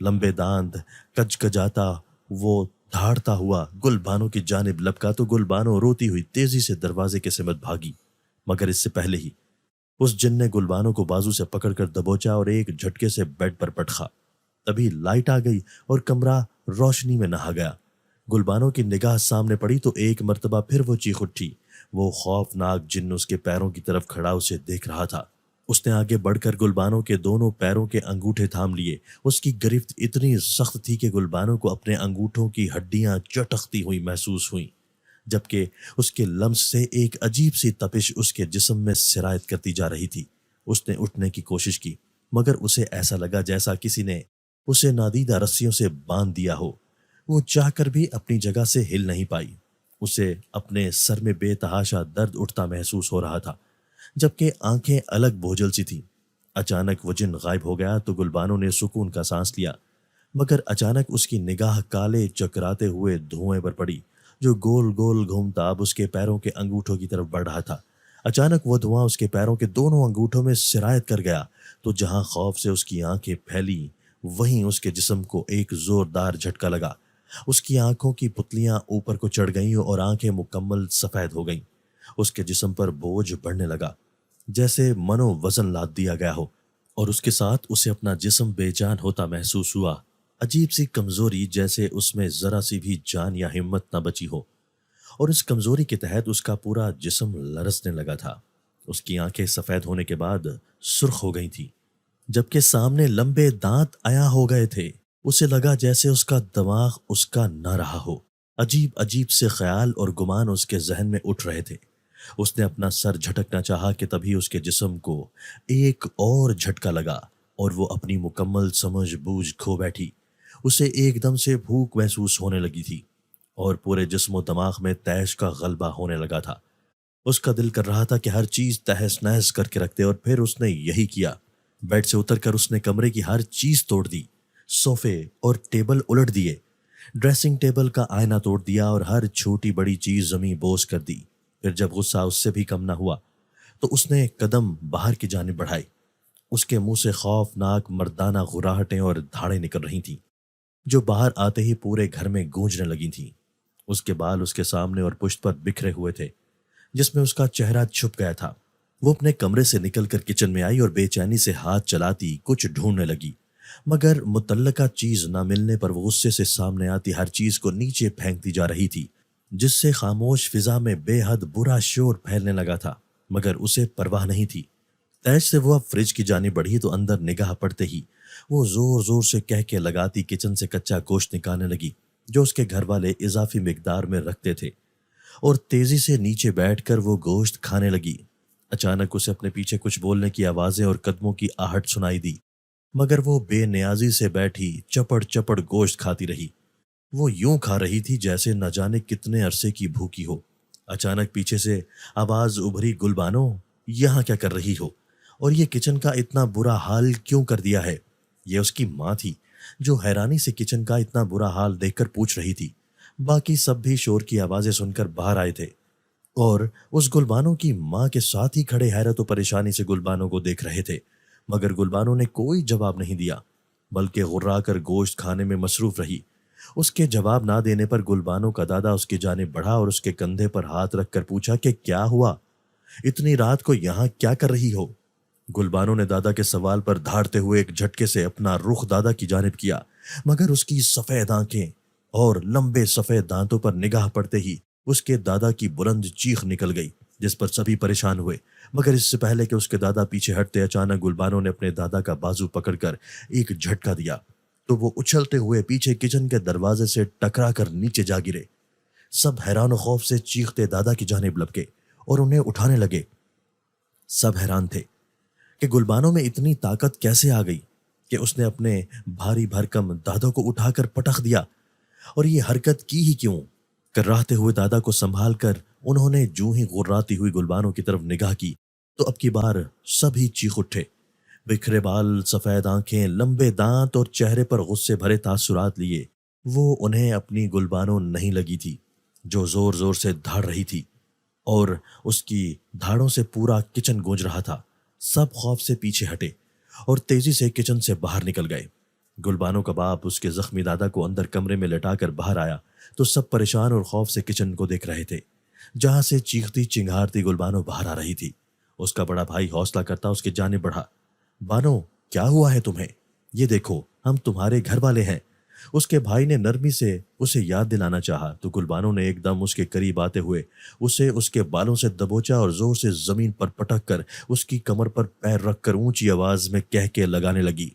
[SPEAKER 2] لمبے دانت کجکجاتا وہ دھاڑتا ہوا گلبانوں کی جانب لپکا تو گلبانوں روتی ہوئی تیزی سے دروازے کے سمت بھاگی، مگر اس سے پہلے ہی اس جن نے گلبانوں کو بازو سے پکڑ کر دبوچا اور ایک جھٹکے سے بیڈ پر پٹخا۔ تبھی لائٹ آ گئی اور کمرہ روشنی میں نہا گیا۔ گلبانوں کی نگاہ سامنے پڑی تو ایک مرتبہ پھر وہ چیخ اٹھی۔ وہ خوفناک جن اس کے پیروں کی طرف کھڑا اسے دیکھ رہا تھا۔ اس نے آگے بڑھ کر گلبانوں کے دونوں پیروں کے انگوٹھے تھام لیے۔ اس کی گرفت اتنی سخت تھی کہ گلبانوں کو اپنے انگوٹھوں کی ہڈیاں چٹکتی ہوئی محسوس ہوئیں، جبکہ اس کے لمس سے ایک عجیب سی تپش اس کے جسم میں سرایت کرتی جا رہی تھی۔ اس نے اٹھنے کی کوشش کی، مگر اسے ایسا لگا جیسا کسی نے اسے نادیدہ رسیوں سے باندھ دیا ہو۔ وہ چاہ کر بھی اپنی جگہ سے ہل نہیں پائی۔ اسے اپنے سر میں بے تحاشا درد اٹھتا محسوس ہو رہا تھا، جبکہ آنکھیں الگ بوجھل سی تھیں۔ اچانک وہ جن غائب ہو گیا تو گلبانوں نے سکون کا سانس لیا، مگر اچانک اس کی نگاہ کالے چکراتے ہوئے دھوئیں پر پڑی جو گول گول گھومتا اب اس کے پیروں کے انگوٹھوں کی طرف بڑھ رہا تھا۔ اچانک وہ دھواں اس کے پیروں کے دونوں انگوٹھوں میں سرایت کر گیا تو جہاں خوف سے اس کی آنکھیں پھیلی وہیں اس کے جسم کو ایک زوردار جھٹکا لگا۔ اس کی آنکھوں کی پتلیاں اوپر کو چڑھ گئیں اور آنکھیں مکمل سفید ہو گئیں۔ اس کے جسم پر بوجھ بڑھنے لگا، جیسے منو وزن لاد دیا گیا ہو، اور اس کے ساتھ اسے اپنا جسم بے جان ہوتا محسوس ہوا۔ عجیب سی کمزوری، جیسے اس میں ذرا سی بھی جان یا ہمت نہ بچی ہو، اور اس کمزوری کے تحت اس کا پورا جسم لرزنے لگا تھا۔ اس کی آنکھیں سفید ہونے کے بعد سرخ ہو گئی تھیں، جبکہ سامنے لمبے دانت عیاں ہو گئے تھے۔ اسے لگا جیسے اس کا دماغ اس کا نہ رہا ہو۔ عجیب عجیب سے خیال اور گمان اس کے ذہن میں اٹھ رہے تھے۔ اس نے اپنا سر جھٹکنا چاہا کہ تبھی اس کے جسم کو ایک اور جھٹکا لگا اور وہ اپنی مکمل سمجھ بوجھ کھو بیٹھی۔ اسے ایک دم سے بھوک محسوس ہونے لگی تھی اور پورے جسم و دماغ میں تیش کا غلبہ ہونے لگا تھا۔ اس کا دل کر رہا تھا کہ ہر چیز تہس نہس کر کے رکھ دے، اور پھر اس نے یہی کیا۔ بیڈ سے اتر کر اس نے کمرے کی ہر چیز توڑ دی، صوفے اور ٹیبل الٹ دیے، ڈریسنگ ٹیبل کا آئینہ توڑ دیا اور ہر چھوٹی بڑی چیز زمیں بوس کر دی۔ پھر جب غصہ اس سے بھی کم نہ ہوا تو اس نے قدم باہر کی جانب بڑھائی اس کے منہ سے خوفناک مردانہ غراہٹیں اور دھاڑیں نکل رہی تھیں جو باہر آتے ہی پورے گھر میں گونجنے لگی تھیں۔ اس کے بال اس کے سامنے اور پشت پر بکھرے ہوئے تھے جس میں اس کا چہرہ چھپ گیا تھا۔ وہ اپنے کمرے سے نکل کر کچن میں آئی اور بے چینی سے ہاتھ چلاتی کچھ ڈھونڈنے لگی، مگر متعلقہ چیز نہ ملنے پر وہ غصے سے سامنے آتی ہر چیز کو نیچے پھینکتی جا رہی تھی، جس سے خاموش فضا میں بے حد برا شور پھیلنے لگا تھا، مگر اسے پرواہ نہیں تھی۔ تیش سے وہ اب فریج کی جانب بڑھی تو اندر نگاہ پڑتے ہی وہ زور زور سے کہہ کے لگاتی کچن سے کچا گوشت نکالنے لگی جو اس کے گھر والے اضافی مقدار میں رکھتے تھے، اور تیزی سے نیچے بیٹھ کر وہ گوشت کھانے لگی۔ اچانک اسے اپنے پیچھے کچھ بولنے کی آوازیں اور قدموں کی آہٹ سنائی دی، مگر وہ بے نیازی سے بیٹھی چپڑ چپڑ گوشت کھاتی رہی۔ وہ یوں کھا رہی تھی جیسے نہ جانے کتنے عرصے کی بھوکی ہو۔ اچانک پیچھے سے آواز ابھری، گلبانو یہاں کیا کر رہی ہو؟ اور یہ کچن کا اتنا برا حال کیوں کر دیا ہے؟ یہ اس کی ماں تھی جو حیرانی سے کچن کا اتنا برا حال دیکھ کر پوچھ رہی تھی۔ باقی سب بھی شور کی آوازیں سن کر باہر آئے تھے اور اس گلبانو کی ماں کے ساتھ ہی کھڑے حیرت و پریشانی سے گلبانو کو دیکھ رہے تھے، مگر گلبانو نے کوئی جواب نہیں دیا بلکہ غرا کر گوشت کھانے میں مصروف رہی۔ اس کے جواب نہ دینے پر گلبانو کا دادا اس کی جانب بڑھا اور اس کے کندھے پر ہاتھ رکھ کر پوچھا کہ کیا ہوا؟ اتنی رات کو یہاں کیا کر رہی ہو؟ گلبانو نے دادا کے سوال پر دھاڑتے ہوئے ایک جھٹکے سے اپنا رخ دادا کی جانب کیا، مگر اس کی سفید آنکھیں اور لمبے سفید دانتوں پر نگاہ پڑتے ہی اس کے دادا کی بلند چیخ نکل گئی جس پر سبھی پریشان ہوئے، مگر اس سے پہلے کہ اس کے دادا پیچھے ہٹتے اچانک گلبانو نے اپنے دادا کا بازو پکڑ کر ایک جھٹکا دیا تو وہ اچھلتے ہوئے پیچھے کچن کے دروازے سے ٹکرا کر نیچے جا گرے۔ سب حیران و خوف سے چیختے دادا کی جانب لپکے اور انہیں اٹھانے لگے۔ سب حیران تھے کہ گلبانو میں اتنی طاقت کیسے آ گئی کہ اس نے اپنے بھاری بھرکم دادا کو اٹھا کر پٹخ دیا، اور یہ حرکت کی ہی کیوں؟ کراہتے ہوئے دادا کو سنبھال کر انہوں نے جو ہی غراتی ہوئی گلبانو کی طرف نگاہ کی تو اب کی بار سبھی چیخ اٹھے۔ بکھرے بال، سفید آنکھیں، لمبے دانت اور چہرے پر غصے بھرے تاثرات لیے وہ انہیں اپنی گلبانو نہیں لگی تھی جو زور زور سے دھاڑ رہی تھی، اور اس کی دھاڑوں سے پورا کچن گونج رہا تھا۔ سب خوف سے پیچھے ہٹے اور تیزی سے کچن سے باہر نکل گئے۔ گلبانو کا باپ اس کے زخمی دادا کو اندر کمرے میں لٹا کر باہر آیا تو سب پریشان اور خوف سے کچن کو دیکھ رہے تھے جہاں سے چیختی چنگھارتی گلبانو باہر آ رہی تھی۔ اس کا بڑا بھائی حوصلہ کرتا اس کی جانب بڑھا، بانو کیا ہوا ہے تمہیں؟ یہ دیکھو ہم تمہارے گھر والے ہیں۔ اس کے بھائی نے نرمی سے اسے یاد دلانا چاہا تو گلبانو نے ایک دم اس کے قریب آتے ہوئے اسے اس کے بالوں سے دبوچا اور زور سے زمین پر پٹک کر اس کی کمر پر پیر رکھ کر اونچی آواز میں کہہ کے لگانے لگی،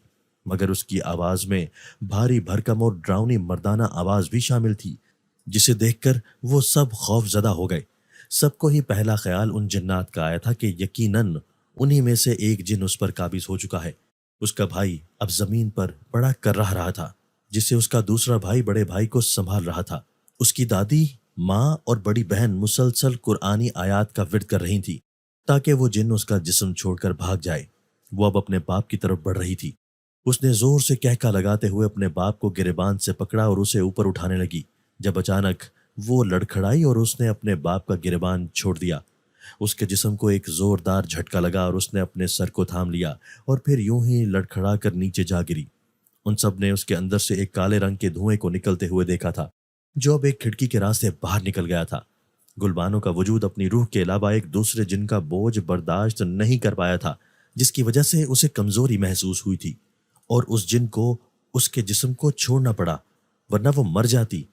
[SPEAKER 2] مگر اس کی آواز میں بھاری بھرکم اور ڈراؤنی مردانہ آواز بھی شامل تھی جسے دیکھ کر وہ سب خوف زدہ ہو گئے۔ سب کو ہی پہلا خیال ان جنات کا آیا تھا کہ یقیناً انہی میں سے ایک جن اس پر قابض ہو چکا ہے۔ اس کا بھائی اب زمین پر بڑا کر رہا تھا جسے اس کا دوسرا بھائی بڑے بھائی کو سنبھال رہا تھا۔ اس کی دادی، ماں اور بڑی بہن مسلسل قرآنی آیات کا ورد کر رہی تھی تاکہ وہ جن اس کا جسم چھوڑ کر بھاگ جائے۔ وہ اب اپنے باپ کی طرف بڑھ رہی تھی۔ اس نے زور سے کہکا لگاتے ہوئے اپنے باپ کو گریبان سے پکڑا اور اسے اوپر اٹھانے لگی جب اچانک وہ لڑکھڑائی اور اس نے اپنے باپ کا گریبان چھوڑ دیا۔ اس کے جسم کو ایک زوردار جھٹکا لگا اور اس نے اپنے سر کو تھام لیا اور پھر یوں ہی لڑکھڑا کر نیچے جا گری۔ ان سب نے اس کے اندر سے ایک کالے رنگ کے دھوئیں کو نکلتے ہوئے دیکھا تھا جو اب ایک کھڑکی کے راستے باہر نکل گیا تھا۔ گلبانو کا وجود اپنی روح کے علاوہ ایک دوسرے جن کا بوجھ برداشت نہیں کر پایا تھا جس کی وجہ سے اسے کمزوری محسوس ہوئی تھی، اور اس جن کو اس کے جسم کو چھوڑنا پڑا ورنہ وہ مر جاتی،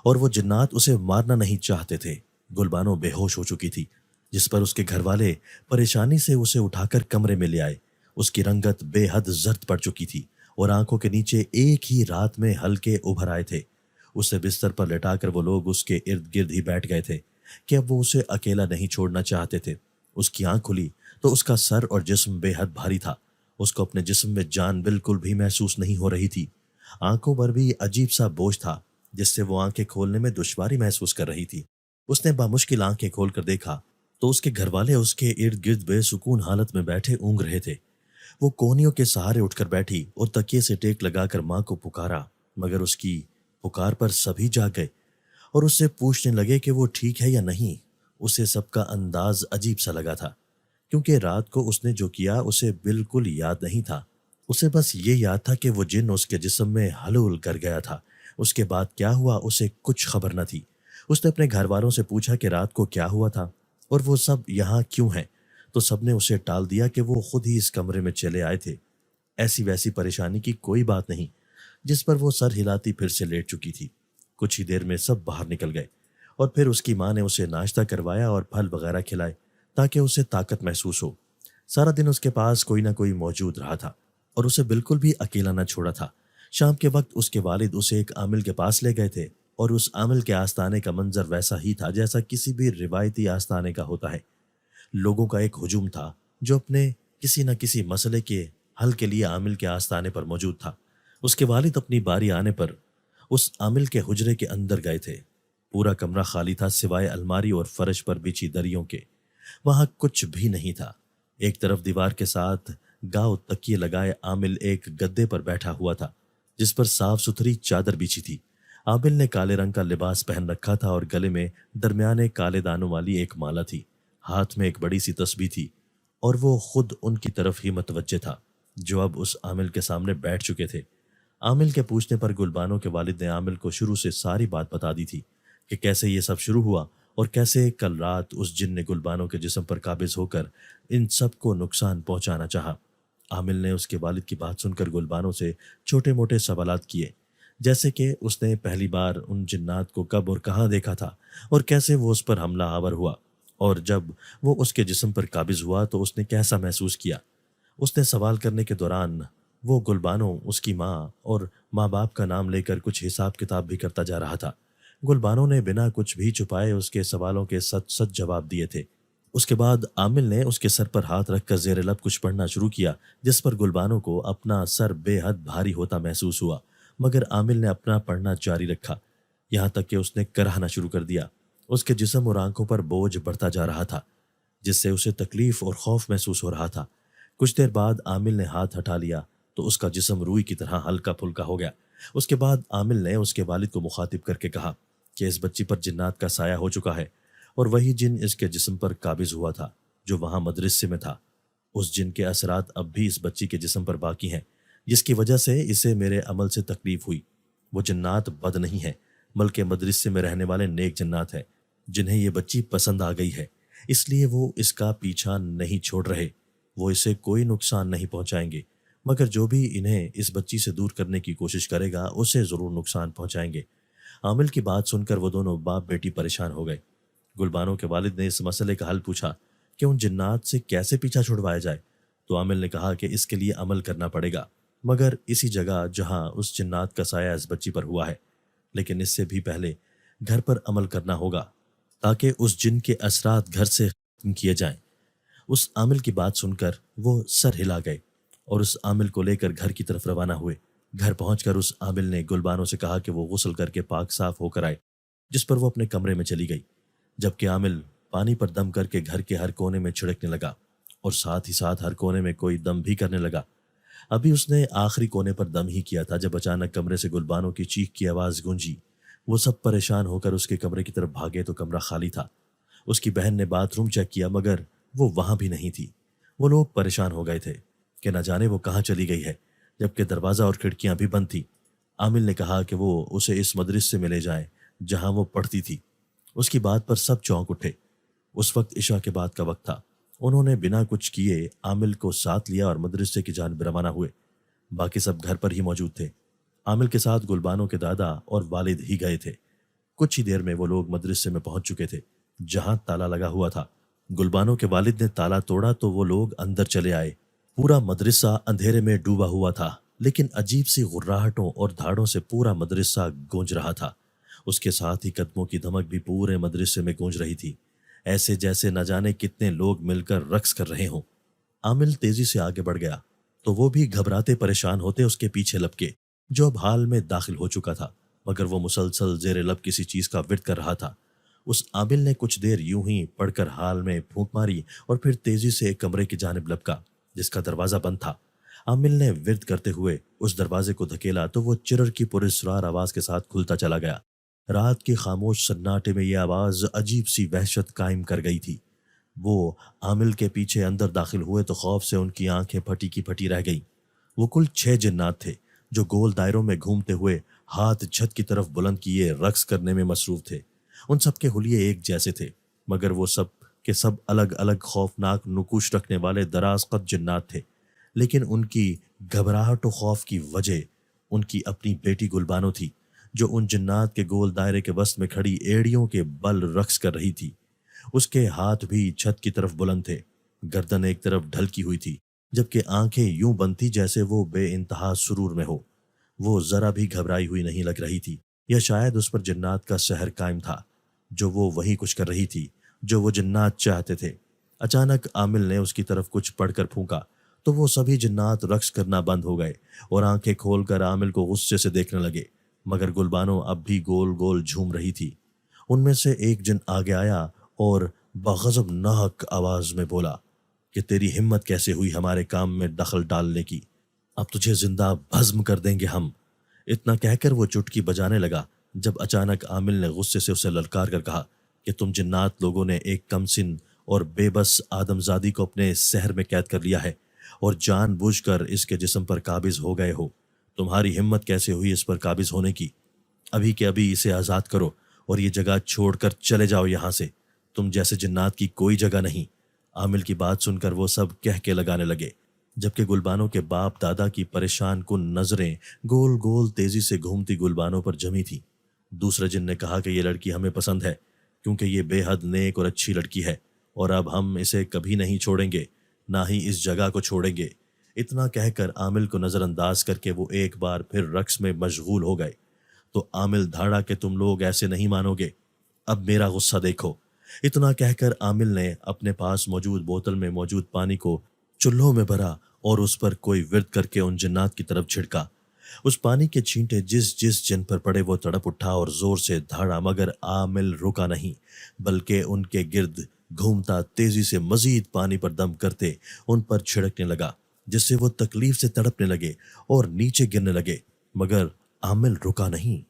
[SPEAKER 2] اور وہ جنات اسے مارنا نہیں چاہتے تھے۔ گلبانو بے ہوش ہو چکی تھی جس پر اس کے گھر والے پریشانی سے اسے اٹھا کر کمرے میں لے آئے۔ اس کی رنگت بے حد زرد پڑ چکی تھی اور آنکھوں کے نیچے ایک ہی رات میں ہلکے ابھر آئے تھے۔ اسے بستر پر لٹا کر وہ لوگ اس کے ارد گرد ہی بیٹھ گئے تھے کہ اب وہ اسے اکیلا نہیں چھوڑنا چاہتے تھے۔ اس کی آنکھ کھلی تو اس کا سر اور جسم بے حد بھاری تھا۔ اس کو اپنے جسم میں جان بالکل بھی محسوس نہیں ہو رہی تھی۔ آنکھوں پر بھی عجیب سا بوجھ تھا جس سے وہ آنکھیں کھولنے میں دشواری محسوس کر رہی تھی۔ اس نے بامشکل آنکھیں کھول کر دیکھا تو اس کے گھر والے اس کے ارد گرد بے سکون حالت میں بیٹھے اونگ رہے تھے۔ وہ کونیوں کے سہارے اٹھ کر بیٹھی اور تکیے سے ٹیک لگا کر ماں کو پکارا، مگر اس کی پکار پر سبھی جاگ گئے اور اس سے پوچھنے لگے کہ وہ ٹھیک ہے یا نہیں۔ اسے سب کا انداز عجیب سا لگا تھا کیونکہ رات کو اس نے جو کیا اسے بالکل یاد نہیں تھا۔ اسے بس یہ یاد تھا کہ وہ جن اس کے جسم میں حلول کر گیا تھا۔ اس کے بعد کیا ہوا اسے کچھ خبر نہ تھی۔ اس نے اپنے گھر والوں سے پوچھا کہ رات کو کیا ہوا تھا اور وہ سب یہاں کیوں ہیں، تو سب نے اسے ٹال دیا کہ وہ خود ہی اس کمرے میں چلے آئے تھے۔ ایسی ویسی پریشانی کی کوئی بات نہیں، جس پر وہ سر ہلاتی پھر سے لیٹ چکی تھی۔ کچھ ہی دیر میں سب باہر نکل گئے اور پھر اس کی ماں نے اسے ناشتہ کروایا اور پھل وغیرہ کھلائے تاکہ اسے طاقت محسوس ہو۔ سارا دن اس کے پاس کوئی نہ کوئی موجود رہا تھا اور اسے بالکل بھی اکیلا نہ چھوڑا تھا۔ شام کے وقت اس کے والد اسے ایک عامل کے پاس لے گئے تھے اور اس عامل کے آستانے کا منظر ویسا ہی تھا جیسا کسی بھی روایتی آستانے کا ہوتا ہے۔ لوگوں کا ایک ہجوم تھا جو اپنے کسی نہ کسی مسئلے کے حل کے لیے عامل کے آستانے پر موجود تھا۔ اس کے والد اپنی باری آنے پر اس عامل کے حجرے کے اندر گئے تھے۔ پورا کمرہ خالی تھا سوائے الماری اور فرش پر بچھی دریوں کے۔ وہاں کچھ بھی نہیں تھا۔ ایک طرف دیوار کے ساتھ گاؤ تکیے لگائے عامل ایک گدے پر بیٹھا ہوا تھا جس پر صاف ستھری چادر بچھی تھی۔ عامل نے کالے رنگ کا لباس پہن رکھا تھا اور گلے میں درمیانے کالے دانوں والی ایک مالا تھی۔ ہاتھ میں ایک بڑی سی تسبیح تھی اور وہ خود ان کی طرف ہی متوجہ تھا جو اب اس عامل کے سامنے بیٹھ چکے تھے۔ عامل کے پوچھنے پر گلبانو کے والد نے عامل کو شروع سے ساری بات بتا دی تھی کہ کیسے یہ سب شروع ہوا اور کیسے کل رات اس جن نے گلبانو کے جسم پر قابض ہو کر ان سب کو نقصان پہنچانا چاہا۔ عامل نے اس کے والد کی بات سن کر گلبانو سے چھوٹے موٹے سوالات کیے، جیسے کہ اس نے پہلی بار ان جنات کو کب اور کہاں دیکھا تھا اور کیسے وہ اس پر حملہ آور ہوا، اور جب وہ اس کے جسم پر قابض ہوا تو اس نے کیسا محسوس کیا۔ اس نے سوال کرنے کے دوران وہ گلبانو، اس کی ماں اور ماں باپ کا نام لے کر کچھ حساب کتاب بھی کرتا جا رہا تھا۔ گلبانو نے بنا کچھ بھی چھپائے اس کے سوالوں کے سچ سچ جواب دیے تھے۔ اس کے بعد عامل نے اس کے سر پر ہاتھ رکھ کر زیر لب کچھ پڑھنا شروع کیا جس پر گلبانو کو اپنا سر بے حد بھاری ہوتا محسوس ہوا، مگر عامل نے اپنا پڑھنا جاری رکھا یہاں تک کہ اس نے کراہنا شروع کر دیا۔ اس کے جسم اور آنکھوں پر بوجھ بڑھتا جا رہا تھا جس سے اسے تکلیف اور خوف محسوس ہو رہا تھا۔ کچھ دیر بعد عامل نے ہاتھ ہٹا لیا تو اس کا جسم روئی کی طرح ہلکا پھلکا ہو گیا۔ اس کے بعد عامل نے اس کے والد کو مخاطب کر کے کہا کہ اس بچی پر جنات کا سایہ ہو چکا ہے اور وہی جن اس کے جسم پر قابض ہوا تھا جو وہاں مدرسے میں تھا۔ اس جن کے اثرات اب بھی اس بچی کے جسم پر باقی ہیں جس کی وجہ سے اسے میرے عمل سے تکلیف ہوئی۔ وہ جنات بد نہیں ہیں بلکہ مدرسے میں رہنے والے نیک جنات ہیں جنہیں یہ بچی پسند آ گئی ہے، اس لیے وہ اس کا پیچھا نہیں چھوڑ رہے۔ وہ اسے کوئی نقصان نہیں پہنچائیں گے، مگر جو بھی انہیں اس بچی سے دور کرنے کی کوشش کرے گا اسے ضرور نقصان پہنچائیں گے۔ عامل کی بات سن کر وہ دونوں باپ بیٹی پریشان ہو گئے۔ گلبانو کے والد نے اس مسئلے کا حل پوچھا کہ ان جنات سے کیسے پیچھا چھڑوایا جائے، تو عامل نے کہا کہ اس کے لیے عمل کرنا پڑے گا، مگر اسی جگہ جہاں اس جنات کا سایہ اس بچی پر ہوا ہے، لیکن اس سے بھی پہلے گھر پر عمل کرنا ہوگا تاکہ اس جن کے اثرات گھر سے ختم کیے جائیں۔ اس عامل کی بات سن کر وہ سر ہلا گئے اور اس عامل کو لے کر گھر کی طرف روانہ ہوئے۔ گھر پہنچ کر اس عامل نے گلبانو سے کہا کہ وہ غسل کر کے پاک صاف ہو کر آئے، جس پر وہ اپنے کمرے میں چلی گئی، جبکہ عامل پانی پر دم کر کے گھر کے ہر کونے میں چھڑکنے لگا اور ساتھ ہی ساتھ ہر کونے میں کوئی دم بھی کرنے لگا۔ ابھی اس نے آخری کونے پر دم ہی کیا تھا جب اچانک کمرے سے گلبانو کی چیخ کی آواز گونجی۔ وہ سب پریشان ہو کر اس کے کمرے کی طرف بھاگے تو کمرہ خالی تھا۔ اس کی بہن نے باتھ روم چیک کیا مگر وہ وہاں بھی نہیں تھی۔ وہ لوگ پریشان ہو گئے تھے کہ نہ جانے وہ کہاں چلی گئی ہے، جبکہ دروازہ اور کھڑکیاں بھی بند تھیں۔ عامل نے کہا کہ وہ اسے اس مدرسے میں لے جائیں جہاں وہ پڑھتی تھی۔ اس کی بات پر سب چونک اٹھے۔ اس وقت عشاء کے بعد کا وقت تھا۔ انہوں نے بنا کچھ کیے عامل کو ساتھ لیا اور مدرسے کی جانب روانہ ہوئے۔ باقی سب گھر پر ہی موجود تھے۔ عامل کے ساتھ گلبانو کے دادا اور والد ہی گئے تھے۔ کچھ ہی دیر میں وہ لوگ مدرسے میں پہنچ چکے تھے جہاں تالا لگا ہوا تھا۔ گلبانو کے والد نے تالا توڑا تو وہ لوگ اندر چلے آئے۔ پورا مدرسہ اندھیرے میں ڈوبا ہوا تھا، لیکن عجیب سی غراہٹوں اور دھاڑوں سے پورا مدرسہ گونج رہا تھا۔ اس کے ساتھ ہی قدموں کی دھمک بھی پورے مدرسے میں گونج رہی تھی، ایسے جیسے نہ جانے کتنے لوگ مل کر رقص کر رہے ہوں۔ عامل تیزی سے آگے بڑھ گیا تو وہ بھی گھبراتے پریشان ہوتے اس کے پیچھے لپکے، جو اب حال میں داخل ہو چکا تھا، مگر وہ مسلسل زیر لب کسی چیز کا ورد کر رہا تھا۔ اس عامل نے کچھ دیر یوں ہی پڑھ کر حال میں پھونک ماری اور پھر تیزی سے ایک کمرے کی جانب لپکا جس کا دروازہ بند تھا۔ عامل نے ورد کرتے ہوئے اس دروازے کو دھکیلا تو وہ چرر کی پراسرار آواز کے ساتھ کھلتا چلا گیا۔ رات کے خاموش سناٹے میں یہ آواز عجیب سی وحشت قائم کر گئی تھی۔ وہ عامل کے پیچھے اندر داخل ہوئے تو خوف سے ان کی آنکھیں پھٹی کی پھٹی رہ گئیں۔ وہ کل 6 جنات تھے جو گول دائروں میں گھومتے ہوئے ہاتھ چھت کی طرف بلند کیے رقص کرنے میں مصروف تھے۔ ان سب کے حلیے ایک جیسے تھے، مگر وہ سب کے سب الگ الگ خوفناک نقوش رکھنے والے دراز قد جنات تھے۔ لیکن ان کی گھبراہٹ و خوف کی وجہ ان کی اپنی بیٹی گلبانو تھی، جو ان جنات کے گول دائرے کے وسط میں کھڑی ایڑیوں کے بل رقص کر رہی تھی۔ اس کے ہاتھ بھی چھت کی طرف بلند تھے، گردن ایک طرف ڈھلکی ہوئی تھی، جبکہ آنکھیں یوں بند تھی جیسے وہ بے انتہا سرور میں ہو۔ وہ ذرا بھی گھبرائی ہوئی نہیں لگ رہی تھی، یا شاید اس پر جنات کا سحر قائم تھا، جو وہ وہی کچھ کر رہی تھی جو وہ جنات چاہتے تھے۔ اچانک عامل نے اس کی طرف کچھ پڑھ کر پھونکا تو وہ سبھی جنات رقص کرنا بند ہو گئے اور آنکھیں کھول کر عامل کو غصے سے دیکھنے لگے، مگر گلبانو اب بھی گول گول جھوم رہی تھی۔ ان میں سے ایک جن آگے آیا اور بغضب ناک آواز میں بولا کہ تیری ہمت کیسے ہوئی ہمارے کام میں دخل ڈالنے کی؟ اب تجھے زندہ بھسم کر دیں گے ہم۔ اتنا کہہ کر وہ چٹکی بجانے لگا جب اچانک عامل نے غصے سے اسے للکار کر کہا کہ تم جنات لوگوں نے ایک کم سن اور بے بس آدم زادی کو اپنے سحر میں قید کر لیا ہے اور جان بوجھ کر اس کے جسم پر قابض ہو گئے ہو۔ تمہاری ہمت کیسے ہوئی اس پر قابض ہونے کی؟ ابھی کے ابھی اسے آزاد کرو اور یہ جگہ چھوڑ کر چلے جاؤ یہاں سے، تم جیسے جنات کی کوئی جگہ نہیں۔ عامل کی بات سن کر وہ سب کہہ کے لگانے لگے، جبکہ گلبانو کے باپ دادا کی پریشان کن نظریں گول گول تیزی سے گھومتی گلبانو پر جمی تھی۔ دوسرے جن نے کہا کہ یہ لڑکی ہمیں پسند ہے کیونکہ یہ بے حد نیک اور اچھی لڑکی ہے، اور اب ہم اسے کبھی نہیں چھوڑیں گے، نہ ہی اس جگہ کو چھوڑیں گے۔ اتنا کہہ کر عامل کو نظر انداز کر کے وہ ایک بار پھر رقص میں مشغول ہو گئے۔ تو عامل دھاڑا کہ تم لوگ ایسے نہیں مانو گے، اب میرا غصہ دیکھو۔ اتنا کہہ کر عامل نے اپنے پاس موجود بوتل میں موجود پانی کو چولہوں میں بھرا اور اس پر کوئی ورد کر کے ان جنات کی طرف چھڑکا۔ اس پانی کے چھینٹے جس جس جن پر پڑے وہ تڑپ اٹھا اور زور سے دھاڑا، مگر عامل رکا نہیں، بلکہ ان کے گرد گھومتا تیزی سے مزید پانی پر دم کرتے ان پر چھڑکنے لگا، جس سے وہ تکلیف سے تڑپنے لگے اور نیچے گرنے لگے، مگر عامل رکا نہیں۔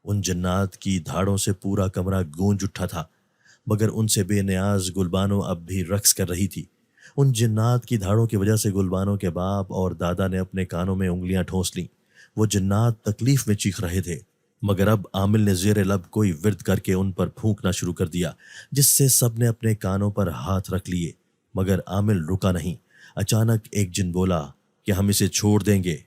[SPEAKER 2] ان جنات کی دھاڑوں سے پورا کمرہ گونج اٹھا تھا، مگر ان سے بے نیاز گلبانو اب بھی رقص کر رہی تھی۔ ان جنات کی دھاڑوں کی وجہ سے گلبانو کے باپ اور دادا نے اپنے کانوں میں انگلیاں ٹھونس لیں۔ وہ جنات تکلیف میں چیخ رہے تھے، مگر اب عامل نے زیر لب کوئی ورد کر کے ان پر پھونکنا شروع کر دیا، جس سے سب نے اپنے کانوں پر ہاتھ رکھ لیے، مگر عامل رکا نہیں۔ اچانک ایک جن بولا کہ ہم اسے چھوڑ دیں گے،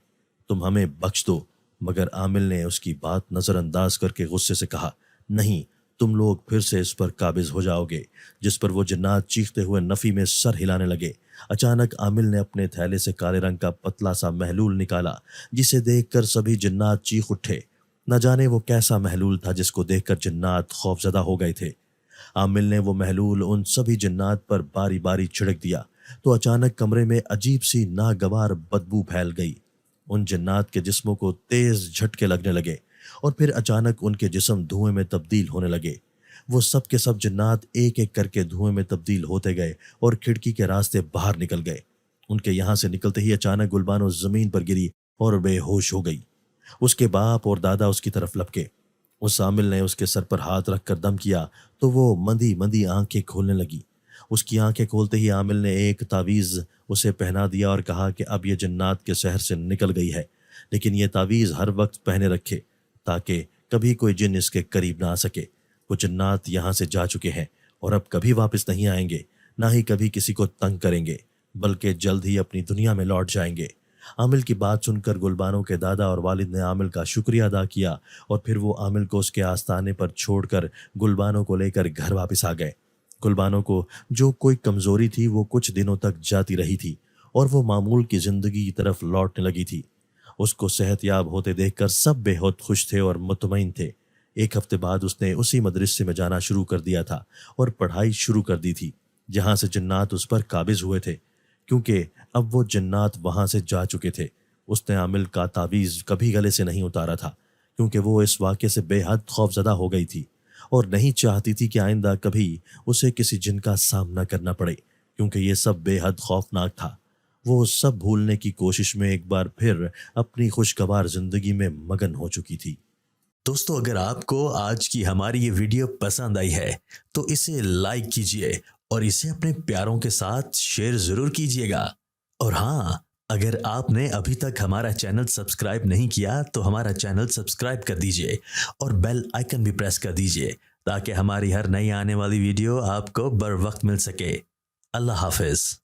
[SPEAKER 2] تم ہمیں بخش دو، مگر عامل نے اس کی بات نظر انداز کر کے غصے سے کہا، نہیں، تم لوگ پھر سے اس پر قابض ہو جاؤ گے، جس پر وہ جنات چیختے ہوئے نفی میں سر ہلانے لگے۔ اچانک عامل نے اپنے تھیلے سے کالے رنگ کا پتلا سا محلول نکالا، جسے دیکھ کر سبھی جنات چیخ اٹھے۔ نہ جانے وہ کیسا محلول تھا جس کو دیکھ کر جنات خوف زدہ ہو گئے تھے۔ عامل نے وہ محلول ان سبھی جنات پر باری باری چھڑک دیا تو اچانک کمرے میں عجیب سی ناگوار بدبو پھیل گئی۔ ان جنات کے جسموں کو تیز جھٹکے لگنے لگے اور پھر اچانک ان کے جسم دھوئیں میں تبدیل ہونے لگے۔ وہ سب کے سب جنات ایک ایک کر کے دھوئیں میں تبدیل ہوتے گئے اور کھڑکی کے راستے باہر نکل گئے۔ ان کے یہاں سے نکلتے ہی اچانک گلبانو زمین پر گری اور بے ہوش ہو گئی۔ اس کے باپ اور دادا اس کی طرف لپکے۔ اس عامل نے اس کے سر پر ہاتھ رکھ کر دم کیا تو وہ مندی مندی آنکھیں کھولنے لگی۔ اس کی آنکھیں کھولتے ہی عامل نے ایک تعویذ اسے پہنا دیا اور کہا کہ اب یہ جنات کے سحر سے نکل گئی ہے، لیکن یہ تعویذ ہر وقت پہنے رکھے تاکہ کبھی کوئی جن اس کے قریب نہ آ سکے۔ وہ جنات یہاں سے جا چکے ہیں اور اب کبھی واپس نہیں آئیں گے، نہ ہی کبھی کسی کو تنگ کریں گے، بلکہ جلد ہی اپنی دنیا میں لوٹ جائیں گے۔ عامل کی بات سن کر گلبانو کے دادا اور والد نے عامل کا شکریہ ادا کیا اور پھر وہ عامل کو اس کے آستانے پر چھوڑ کر گلبانو کو لے کر گھر واپس آ گئے۔ گلبانو کو جو کوئی کمزوری تھی وہ کچھ دنوں تک جاتی رہی تھی اور وہ معمول کی زندگی کی طرف لوٹنے لگی تھی۔ اس کو صحت یاب ہوتے دیکھ کر سب بے حد خوش تھے اور مطمئن تھے۔ ایک ہفتے بعد اس نے اسی مدرسے میں جانا شروع کر دیا تھا اور پڑھائی شروع کر دی تھی جہاں سے جنات اس پر قابض ہوئے تھے، کیونکہ اب وہ جنات وہاں سے جا چکے تھے۔ اس نے عامل کا تعویذ کبھی گلے سے نہیں اتارا تھا، کیونکہ وہ اس واقعے سے بے حد خوف زدہ ہو گئی تھی اور نہیں چاہتی تھی کہ آئندہ کبھی اسے کسی جن کا سامنا کرنا پڑے، کیونکہ یہ سب بے حد خوفناک تھا۔ وہ سب بھولنے کی کوشش میں ایک بار پھر اپنی خوشگوار زندگی میں مگن ہو چکی تھی۔
[SPEAKER 1] دوستو، اگر آپ کو آج کی ہماری یہ ویڈیو پسند آئی ہے تو اسے لائک کیجئے اور اسے اپنے پیاروں کے ساتھ شیئر ضرور کیجیے گا۔ اور ہاں، اگر آپ نے ابھی تک ہمارا چینل سبسکرائب نہیں کیا تو ہمارا چینل سبسکرائب کر دیجئے اور بیل آئیکن بھی پریس کر دیجئے تاکہ ہماری ہر نئی آنے والی ویڈیو آپ کو بر وقت مل سکے۔ اللہ حافظ۔